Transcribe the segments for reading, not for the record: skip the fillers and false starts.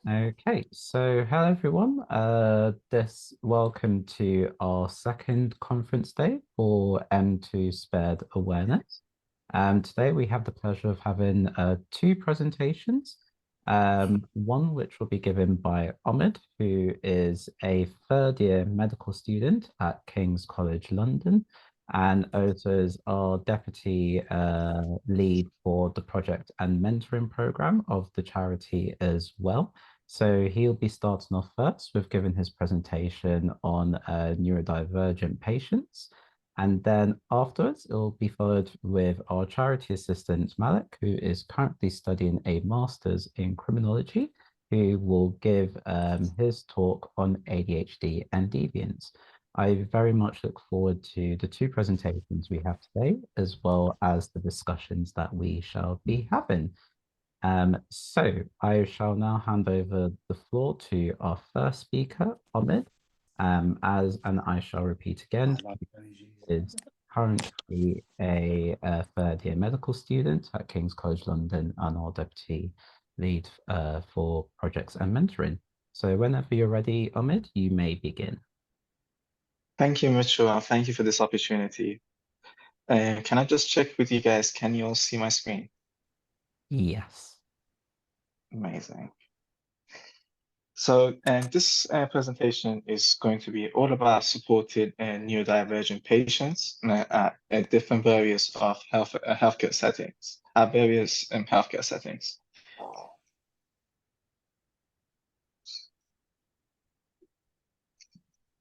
Okay, so hello everyone. Welcome to our second conference day for M2 Spared Awareness. Today we have the pleasure of having two presentations. One which will be given by Omid, who is a third year medical student at King's College London, and also is our deputy lead for the project and mentoring program of the charity as well. So he'll be starting off first with giving his presentation on neurodivergent patients. And then afterwards, it will be followed with our charity assistant, Malik, who is currently studying a master's in criminology, who will give his talk on ADHD and deviance. I very much look forward to the two presentations we have today, as well as the discussions that we shall be having. So I shall now hand over the floor to our first speaker, Omid, and I shall repeat again, he is currently a third year medical student at King's College London and our deputy lead for projects and mentoring. So whenever you're ready, Omid, you may begin. Thank you, Mitchell. Thank you for this opportunity. Can I just check with you guys? Can you all see my screen? Yes. Amazing. So this presentation is going to be all about supported neurodivergent patients at different various of healthcare settings, at various healthcare settings.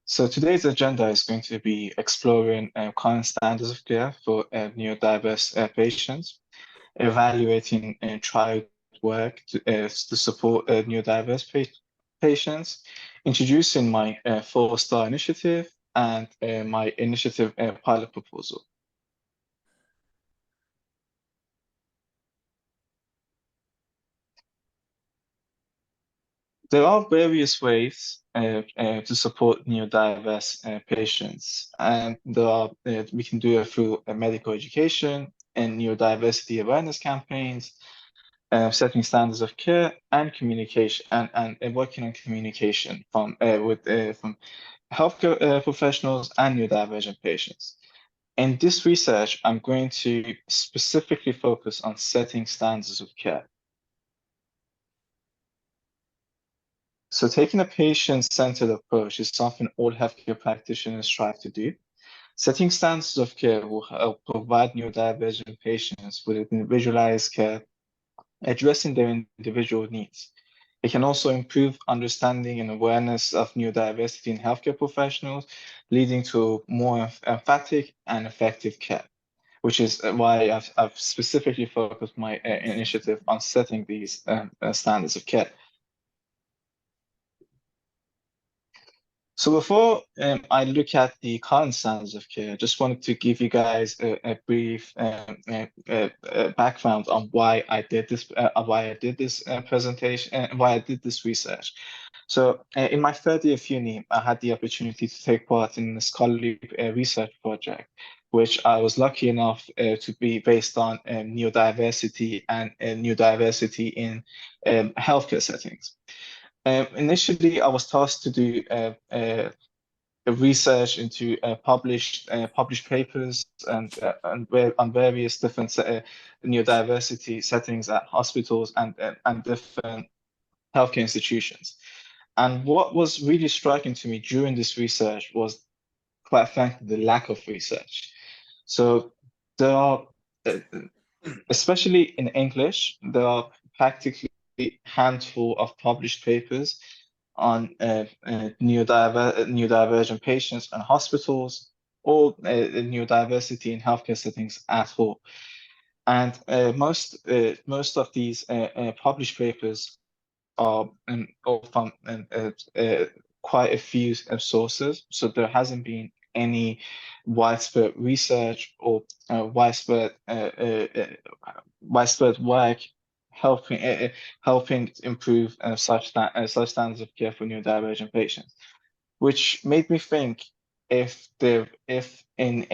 So today's agenda is going to be exploring current standards of care for neurodiverse patients, evaluating trial work to support neurodiverse patients, introducing my 4-star initiative and my initiative pilot proposal. There are various ways to support neurodiverse patients, and we can do it through medical education and neurodiversity awareness campaigns, setting standards of care and communication, and working on communication from healthcare professionals and neurodivergent patients. In this research, I'm going to specifically focus on setting standards of care. So taking a patient-centered approach is something all healthcare practitioners strive to do. Setting standards of care will help provide neurodivergent patients with individualized care, addressing their individual needs. It can also improve understanding and awareness of neurodiversity in healthcare professionals, leading to more emphatic and effective care, which is why I've specifically focused my initiative on setting these standards of care. So before I look at the current standards of care, I just wanted to give you guys a brief background on why I did this presentation, why I did this research. So in my third year of uni, I had the opportunity to take part in a scholarly research project, which I was lucky enough to be based on neurodiversity and neurodiversity in healthcare settings. Initially, I was tasked to do research into published papers and on various different neurodiversity settings at hospitals and different healthcare institutions. And what was really striking to me during this research was, quite frankly, the lack of research. So there are, especially in English, there are practically a handful of published papers on neurodivergent patients and hospitals, or neurodiversity in healthcare settings at all. And most of these published papers are all from quite a few sources, so there hasn't been any widespread research or widespread work helping improve such standards of care for neurodivergent patients, which made me think, if in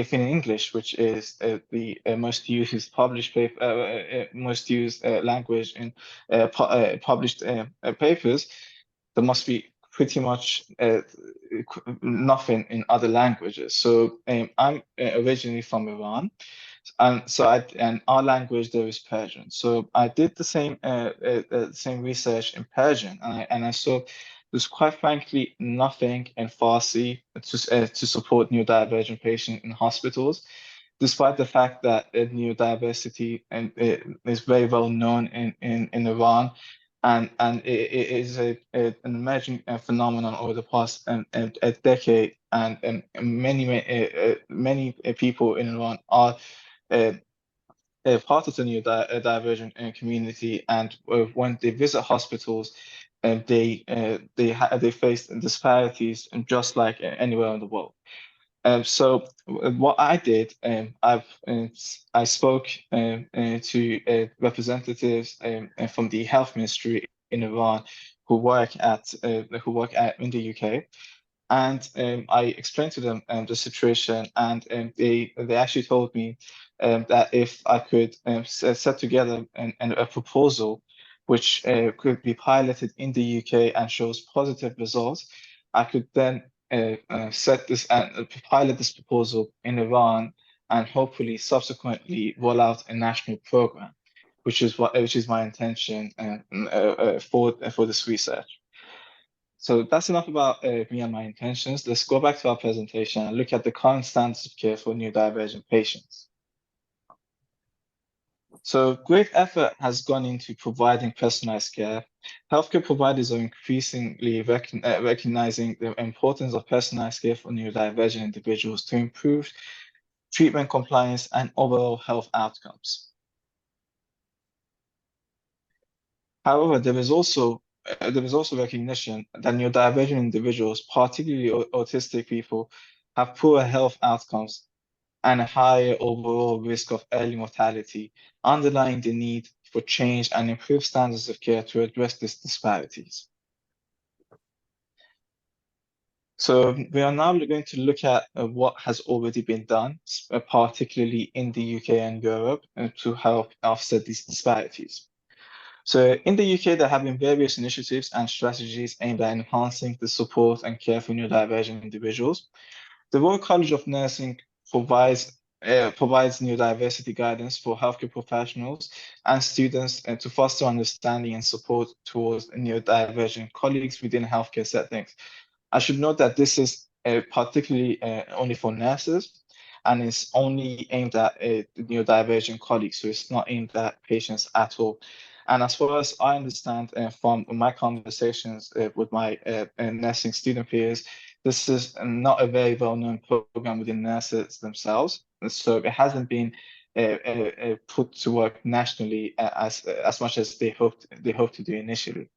English, which is the most used published paper, most used language in published papers, there must be pretty much nothing in other languages. So I'm originally from Iran, and and our language there is Persian. So I did the same research in Persian, and I saw there's quite frankly nothing in Farsi to support neurodivergent patients in hospitals, despite the fact that neurodiversity is very well known in Iran, and it is an emerging phenomenon over the past a decade, and many people in Iran are uh, part of the neurodivergent community, and when they visit hospitals, they face disparities just like anywhere in the world. So what I did, I spoke to representatives from the health ministry in Iran who work in the UK, and I explained to them the situation, and they actually told me that if I could set together a proposal which could be piloted in the UK and shows positive results, I could then set this and pilot this proposal in Iran, and hopefully subsequently roll out a national program, which is my intention for this research. So that's enough about me and my intentions. Let's go back to our presentation and look at the current standards of care for neurodivergent patients. So great effort has gone into providing personalized care. Healthcare providers are increasingly recognizing the importance of personalized care for neurodivergent individuals to improve treatment compliance and overall health outcomes. However, there is also recognition that neurodivergent individuals, particularly autistic people, have poorer health outcomes and a higher overall risk of early mortality, underlying the need for change and improved standards of care to address these disparities. So we are now going to look at what has already been done, particularly in the UK and Europe, to help offset these disparities. So in the UK, there have been various initiatives and strategies aimed at enhancing the support and care for neurodivergent individuals. The Royal College of Nursing provides neurodiversity guidance for healthcare professionals and students to foster understanding and support towards neurodivergent colleagues within healthcare settings. I should note that this is particularly only for nurses, and it's only aimed at neurodivergent colleagues, so it's not aimed at patients at all. And as far as I understand from my conversations with my nursing student peers, this is not a very well-known program within nurses themselves, so it hasn't been put to work nationally as much as they hoped to do initially.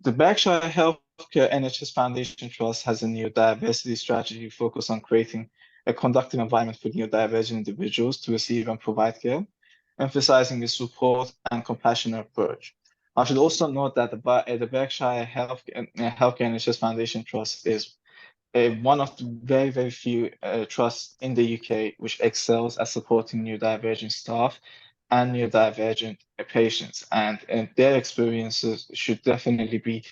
The Berkshire Healthcare NHS Foundation Trust has a neurodiversity strategy focused on creating a conducive environment for neurodivergent individuals to receive and provide care, emphasizing a support and compassionate approach. I should also note that the Berkshire Healthcare NHS Foundation Trust is one of the very, very few trusts in the UK which excels at supporting neurodivergent staff and neurodivergent patients, and their experiences should definitely be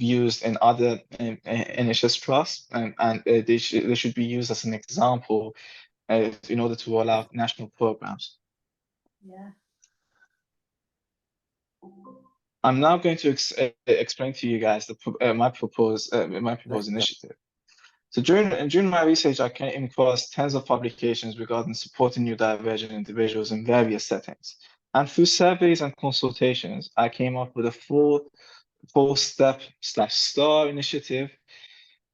used in other NHS trusts, and they should be used as an example in order to roll out national programs. Yeah. I'm now going to explain to you guys my proposed initiative. So during my research, I came across tens of publications regarding supporting neurodivergent individuals in various settings. And through surveys and consultations, I came up with a four-step/STAR initiative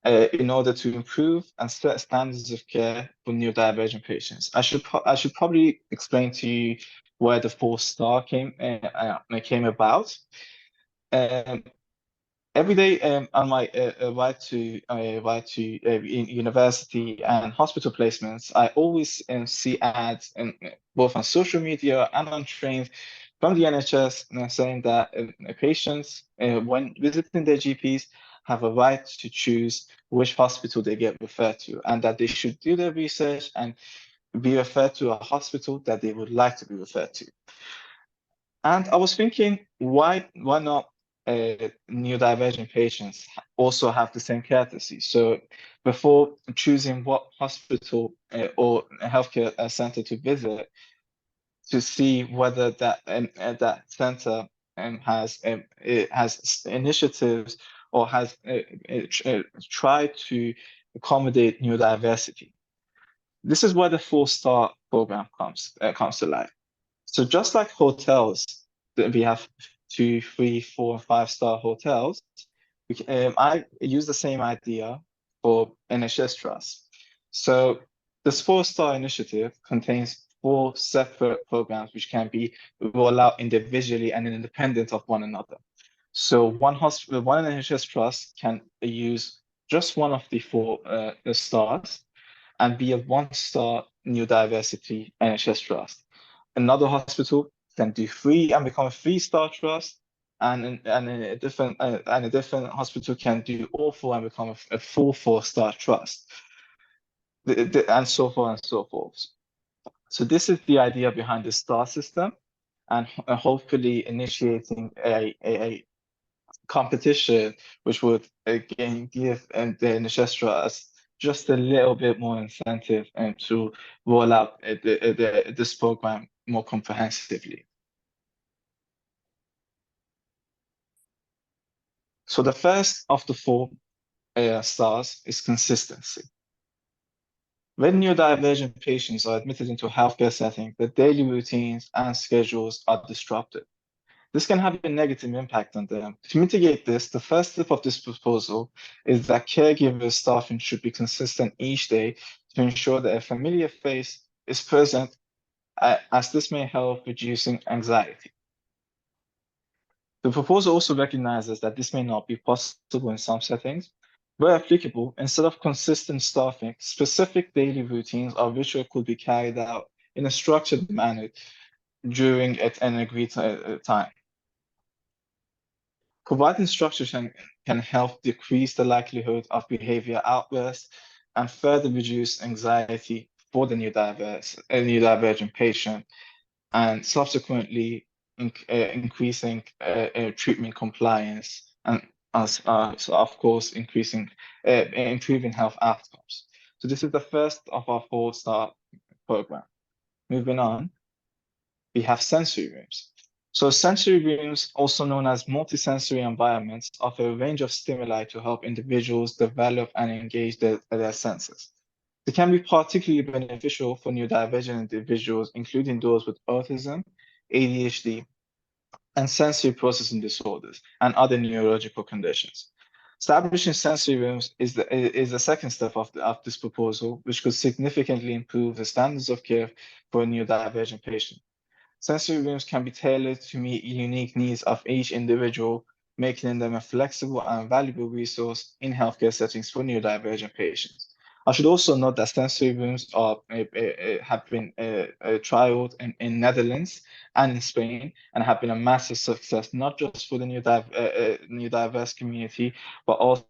in order to improve and set standards of care for neurodivergent patients. I should probably explain to you where the 4-STAR came about. Every day on my ride to university and hospital placements, I always see ads both on social media and on trains from the NHS saying that patients, when visiting their GPs, have a right to choose which hospital they get referred to, and that they should do their research and be referred to a hospital that they would like to be referred to. And I was thinking, why not neurodivergent patients also have the same courtesy? So before choosing what hospital or healthcare center to visit, to see whether that center it has initiatives or has tried to accommodate neurodiversity. This is where the 4-star program comes to life. So just like hotels, that we have 2, 3, 4, 5-star hotels, I use the same idea for NHS trusts. So this 4-star initiative contains 4 separate programs which can be rolled out individually and independent of one another. So one NHS trust can use just one of the 4 stars and be a 1-star neurodiversity NHS trust. Another hospital can do 3 and become a 3-star trust, and a different hospital can do all 4 and become a full 4-star trust, and so forth and so forth. So this is the idea behind the star system, and hopefully initiating a competition which would again give the NHS trust just a little bit more incentive and to roll out this program more comprehensively. So the first of the 4 stars is consistency. When neurodivergent patients are admitted into a healthcare setting, their daily routines and schedules are disrupted. This can have a negative impact on them. To mitigate this, the first step of this proposal is that caregiver staffing should be consistent each day to ensure that a familiar face is present, as this may help reducing anxiety. The proposal also recognizes that this may not be possible in some settings. Where applicable, instead of consistent staffing, specific daily routines or ritual could be carried out in a structured manner during an agreed time. Providing structure can help decrease the likelihood of behavior outbursts and further reduce anxiety for the neurodivergent patient, and subsequently increasing treatment compliance and, so of course, improving health outcomes. So this is the first of our 4-star program. Moving on, we have sensory rooms. So sensory rooms, also known as multisensory environments, offer a range of stimuli to help individuals develop and engage their senses. They can be particularly beneficial for neurodivergent individuals, including those with autism, ADHD, and sensory processing disorders, and other neurological conditions. Establishing sensory rooms is the second step of this proposal, which could significantly improve the standards of care for a neurodivergent patient. Sensory rooms can be tailored to meet unique needs of each individual, making them a flexible and valuable resource in healthcare settings for neurodivergent patients. I should also note that sensory rooms have been trialed in Netherlands and in Spain, and have been a massive success, not just for the neurodiverse community, but also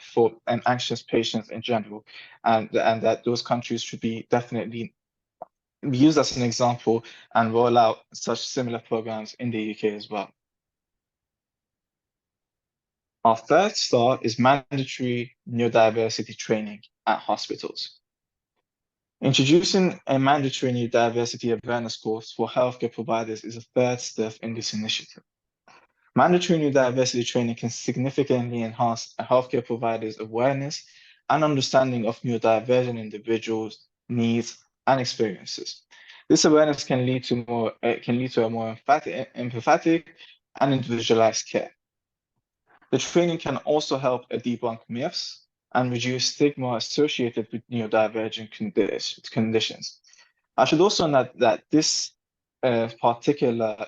for anxious patients in general, and that those countries should be definitely used as an example and roll out such similar programs in the UK as well. Our third star is mandatory neurodiversity training at hospitals. Introducing a mandatory neurodiversity awareness course for healthcare providers is a third step in this initiative. Mandatory neurodiversity training can significantly enhance a healthcare providers' awareness and understanding of neurodivergent individuals' needs and experiences. This awareness can lead to a more empathetic and individualized care. The training can also help debunk myths and reduce stigma associated with neurodivergent conditions. I should also note that this particular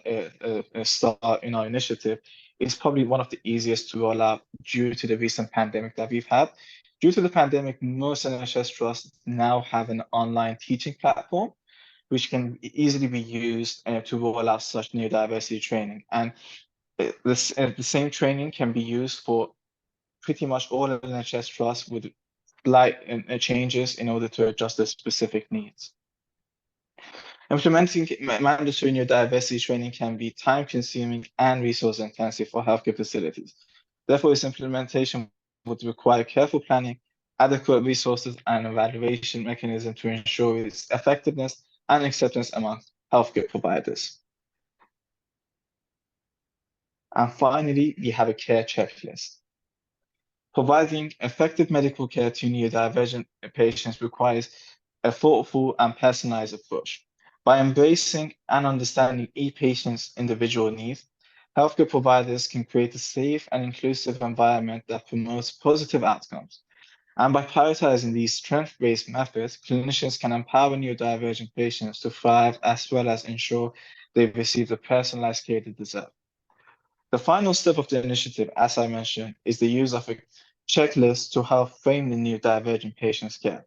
star in our initiative is probably one of the easiest to roll out due to the recent pandemic that we've had. Due to the pandemic, most NHS trusts now have an online teaching platform, which can easily be used to roll out such neurodiversity training. And the same training can be used for pretty much all NHS trusts with slight changes in order to adjust their specific needs. Implementing mandatory neurodiversity training can be time-consuming and resource-intensive for healthcare facilities. Therefore, its implementation would require careful planning, adequate resources, and evaluation mechanism to ensure its effectiveness and acceptance among healthcare providers. And finally, we have a care checklist. Providing effective medical care to neurodivergent patients requires a thoughtful and personalized approach. By embracing and understanding each patient's individual needs, healthcare providers can create a safe and inclusive environment that promotes positive outcomes. And by prioritizing these strength-based methods, clinicians can empower neurodivergent patients to thrive as well as ensure they receive the personalized care they deserve. The final step of the initiative, as I mentioned, is the use of a checklist to help frame the neurodivergent patient's care.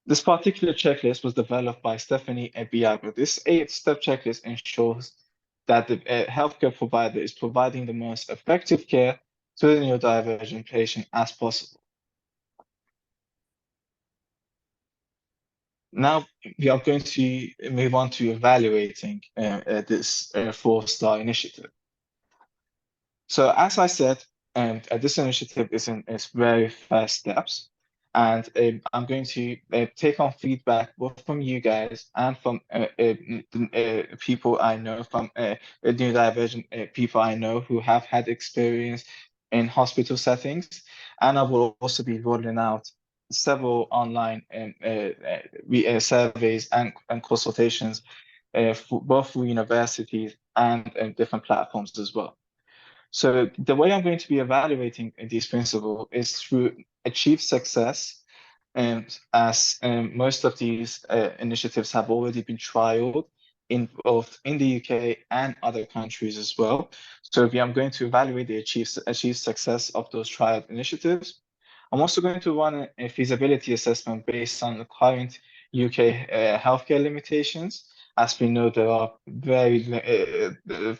This particular checklist was developed by Stephanie Ebiago. This 8-step checklist ensures that the healthcare provider is providing the most effective care to the neurodivergent patient as possible. Now we are going to move on to evaluating this 4-star initiative. So as I said, this initiative is in its very first steps, and I'm going to take on feedback both from you guys and from people I know, from neurodivergent people I know who have had experience in hospital settings, and I will also be rolling out several online surveys and consultations for both for universities and different platforms as well. So the way I'm going to be evaluating these principles is through achieved success, and as most of these initiatives have already been trialed in both in the UK and other countries as well. So I'm going to evaluate the achieved success of those trial initiatives. I'm also going to run a feasibility assessment based on the current UK healthcare limitations. As we know, there are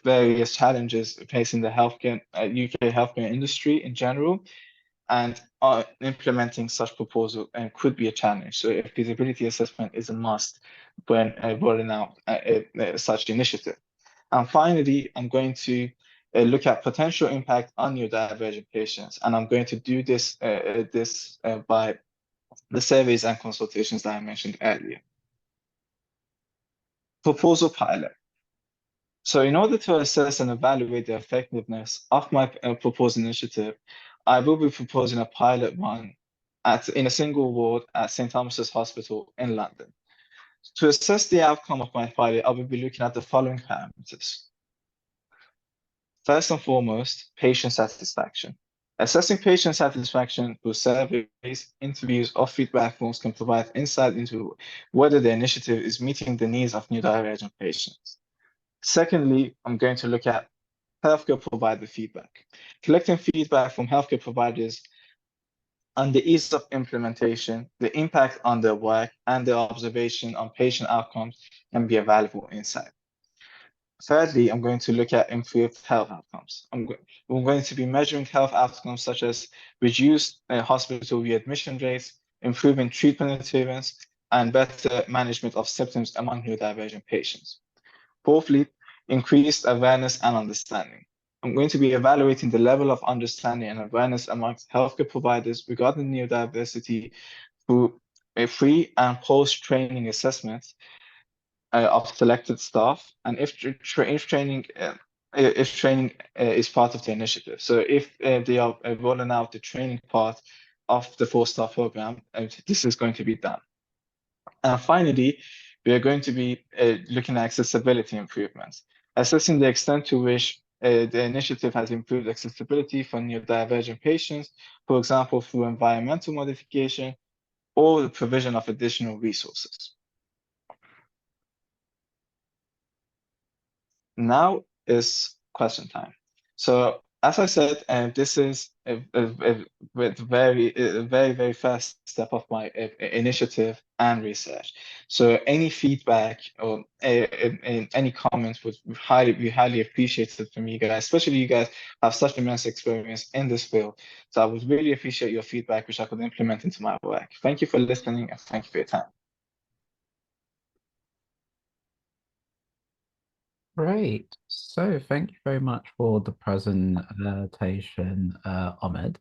various challenges facing the UK healthcare industry in general, and implementing such proposal could be a challenge. So a feasibility assessment is a must when rolling out such initiative. And finally, I'm going to look at potential impact on neurodivergent patients, and I'm going to do this by the surveys and consultations that I mentioned earlier. Proposal pilot. So in order to assess and evaluate the effectiveness of my proposed initiative, I will be proposing a pilot run in a single ward at St. Thomas's Hospital in London. To assess the outcome of my pilot, I will be looking at the following parameters. First and foremost, patient satisfaction. Assessing patient satisfaction through surveys, interviews, or feedback forms can provide insight into whether the initiative is meeting the needs of neurodivergent patients. Secondly, I'm going to look at healthcare provider feedback. Collecting feedback from healthcare providers on the ease of implementation, the impact on their work, and their observation on patient outcomes can be a valuable insight. Thirdly, I'm going to look at improved health outcomes. We're going to be measuring health outcomes such as reduced hospital readmission rates, improving treatment adherence, and better management of symptoms among neurodivergent patients. Fourthly, increased awareness and understanding. I'm going to be evaluating the level of understanding and awareness amongst healthcare providers regarding neurodiversity through a pre- and post-training assessments of selected staff, and if training is part of the initiative. So if they are rolling out the training part of the 4-star program, this is going to be done. And finally, we are going to be looking at accessibility improvements, assessing the extent to which the initiative has improved accessibility for neurodivergent patients, for example, through environmental modification or the provision of additional resources. Now is question time. So as I said, this is a very first step of my initiative, and research. So any feedback or any comments would be highly appreciated from you guys, especially you guys have such immense experience in this field. So I would really appreciate your feedback, which I could implement into my work. Thank you for listening and thank you for your time. Great. So thank you very much for the presentation, Omid.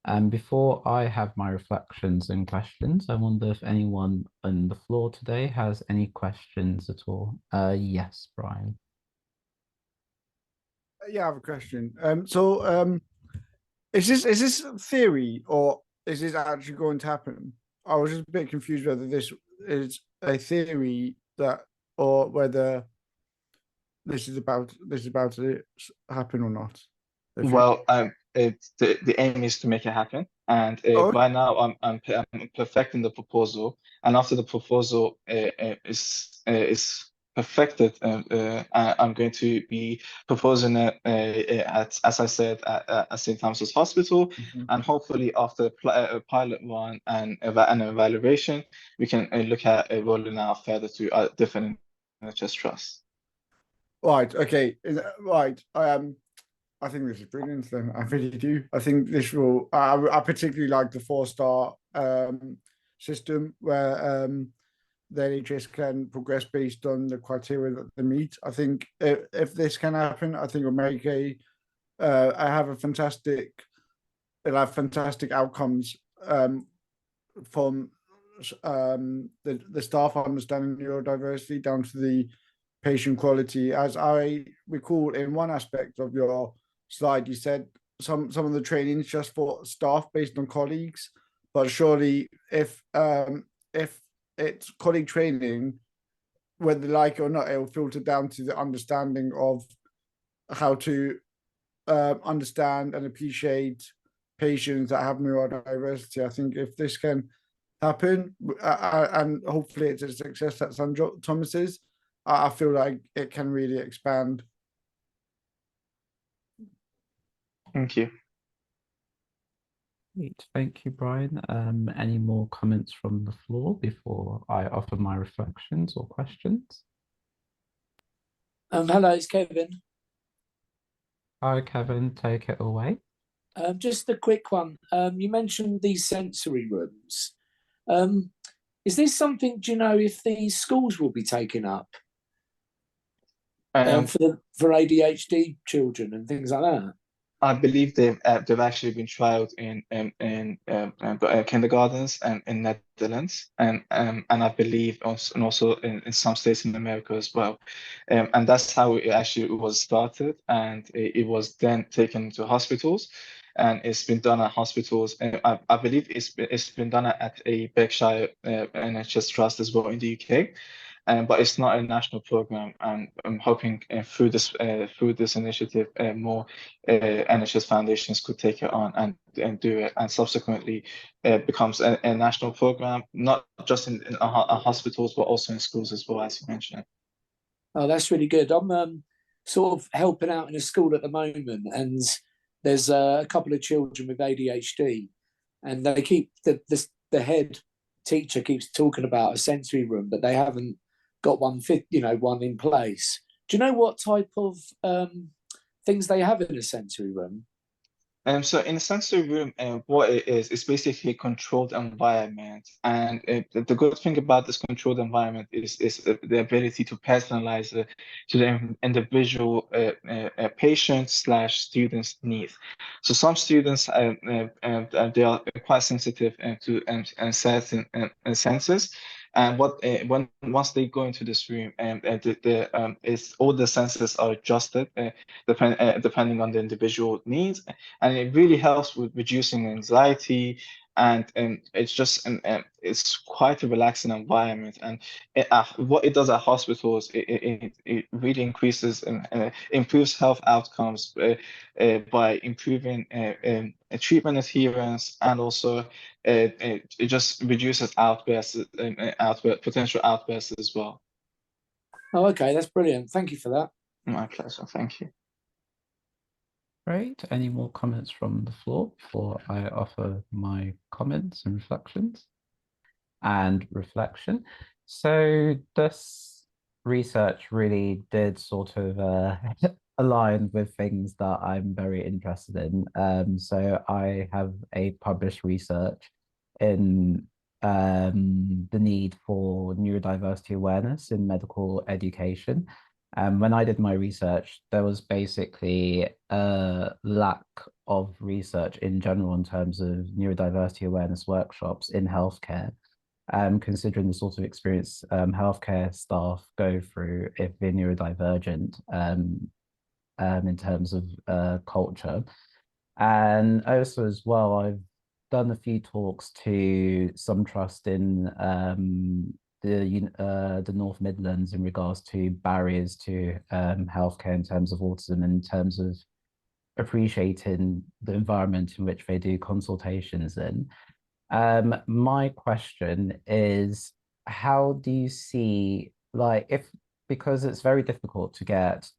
And before I have my reflections and questions, I wonder if anyone on the floor today has any questions at all. Yes, Brian. Yeah, I have a question. Is this theory or is this actually going to happen? I was just a bit confused whether this is a theory that or whether this is about to happen or not. Well, the aim is to make it happen, and right now I'm perfecting the proposal, and after the proposal is perfected, I'm going to be proposing it at, as I said, at St. Thomas's Hospital, and hopefully after a pilot run and an evaluation, we can look at rolling out further to different NHS trusts. Right. Okay. Right. I think this is brilliant. Then I really do. I think this will. I particularly like the 4-star system where the NHS can progress based on the criteria that they meet. I think if this can happen, I think it'll make it'll have fantastic outcomes from the staff understanding neurodiversity down to the patient quality. As I recall, in one aspect of your slide, you said some of the training is just for staff based on colleagues, but surely if it's colleague training, whether they like it or not, it will filter down to the understanding of how to understand and appreciate patients that have neurodiversity. I think if this can happen, and hopefully it's a success at St. Thomas's, I feel like it can really expand. Thank you. Great. Thank you, Brian. Any more comments from the floor before I offer my reflections or questions? Hello, it's Kevin. Hi, Kevin, take it away. Just a quick one. You mentioned these sensory rooms. Is this something, do you know, if these schools will be taken up for ADHD children and things like that? I believe they've actually been trialed in kindergartens and in Netherlands, and I believe also in some states in America as well, and that's how it actually was started, and it was then taken to hospitals, and it's been done at hospitals, and I believe it's been done at a Berkshire NHS trust as well in the UK. But it's not a national program, and I'm hoping through this initiative, more NHS foundations could take it on and do it, and subsequently becomes a national program, not just in hospitals, but also in schools as well, as you mentioned. Oh, that's really good. I'm sort of helping out in a school at the moment, and there's a couple of children with ADHD, and they keep the head teacher keeps talking about a sensory room, but they haven't got one in place. Do you know what type of things they have in a sensory room? So in a sensory room, what it is, it's basically a controlled environment. And the good thing about this controlled environment is the ability to personalize it to the individual patient/student's needs. So some students, they are quite sensitive to certain senses. And once they go into this room, all the senses are adjusted depending on the individual needs, and it really helps with reducing anxiety, and it's just it's quite a relaxing environment. And what it does at hospitals, it really increases and improves health outcomes by improving treatment adherence, and also it just reduces potential outbursts as well. Oh, okay, that's brilliant. Thank you for that. My pleasure. Thank you. Great. Any more comments from the floor before I offer my comments and reflections? and reflection. So this research really did sort of align with things that I'm very interested in. So I have a published research in the need for neurodiversity awareness in medical education. When I did my research, there was basically a lack of research in general in terms of neurodiversity awareness workshops in healthcare, considering the sort of experience healthcare staff go through if they're neurodivergent in terms of culture. And also as well, I've done a few talks to some trust in the North Midlands in regards to barriers to healthcare in terms of autism, in terms of appreciating the environment in which they do consultations in. My question is, how do you see, like, because it's very difficult to get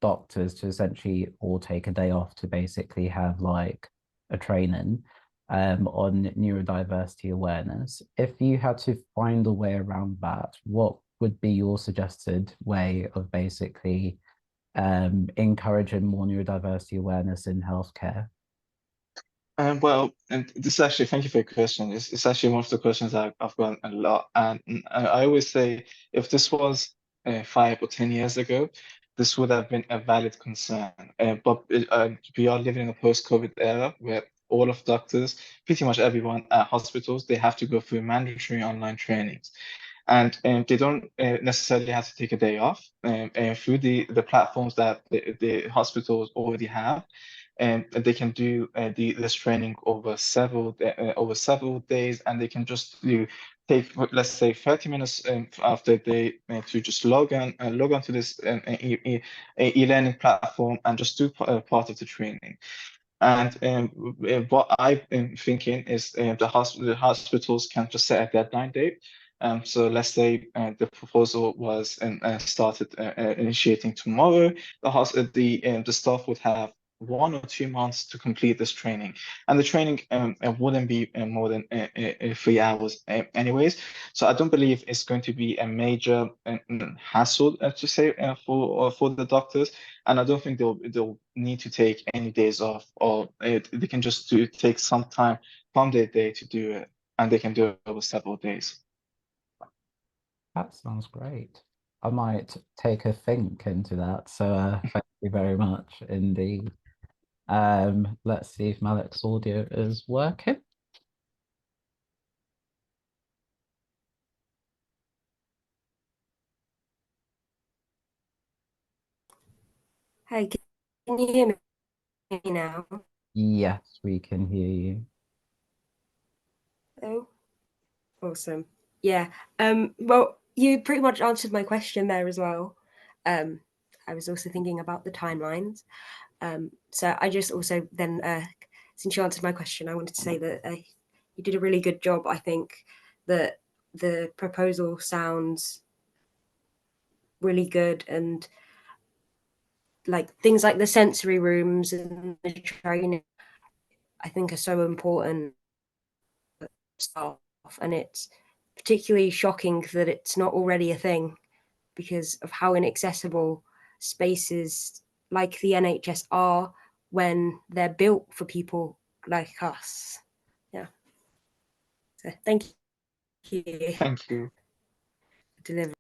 doctors to essentially all take a day off to basically have like a training on neurodiversity awareness. If you had to find a way around that, what would be your suggested way of basically encouraging more neurodiversity awareness in healthcare? Well, and this is actually, thank you for your question. It's actually one of the questions I've gotten a lot. And I always say, if this was 5 or 10 years ago, this would have been a valid concern. But we are living in a post-COVID era where all of doctors, pretty much everyone at hospitals, they have to go through mandatory online trainings. And they don't necessarily have to take a day off through the platforms that the hospitals already have. And they can do this training over several days, and they can just take, let's say, 30 minutes after they to just log on to this e-learning platform and just do part of the training. And what I'm thinking is the hospitals can just set a deadline date. So let's say the proposal was started initiating tomorrow. The staff would have 1 or 2 months to complete this training, and the training wouldn't be more than 3 hours anyways. So I don't believe it's going to be a major hassle to say for the doctors, and I don't think they'll need to take any days off, or they can just take some time from their day to do it, and they can do it over several days. That sounds great. I might take a think into that. So thank you very much indeed. Let's see if Malik's audio is working. Hi, can you hear me now? Yes, we can hear you. Oh, awesome. Yeah. Well, you pretty much answered my question there as well. I was also thinking about the timelines. So I just also then, since you answered my question, I wanted to say that you did a really good job. I think that the proposal sounds really good, and like things like the sensory rooms and the training, I think are so important stuff, and it's particularly shocking that it's not already a thing because of how inaccessible spaces like the NHS are when they're built for people like us. Yeah. So thank you. Thank you. For delivering.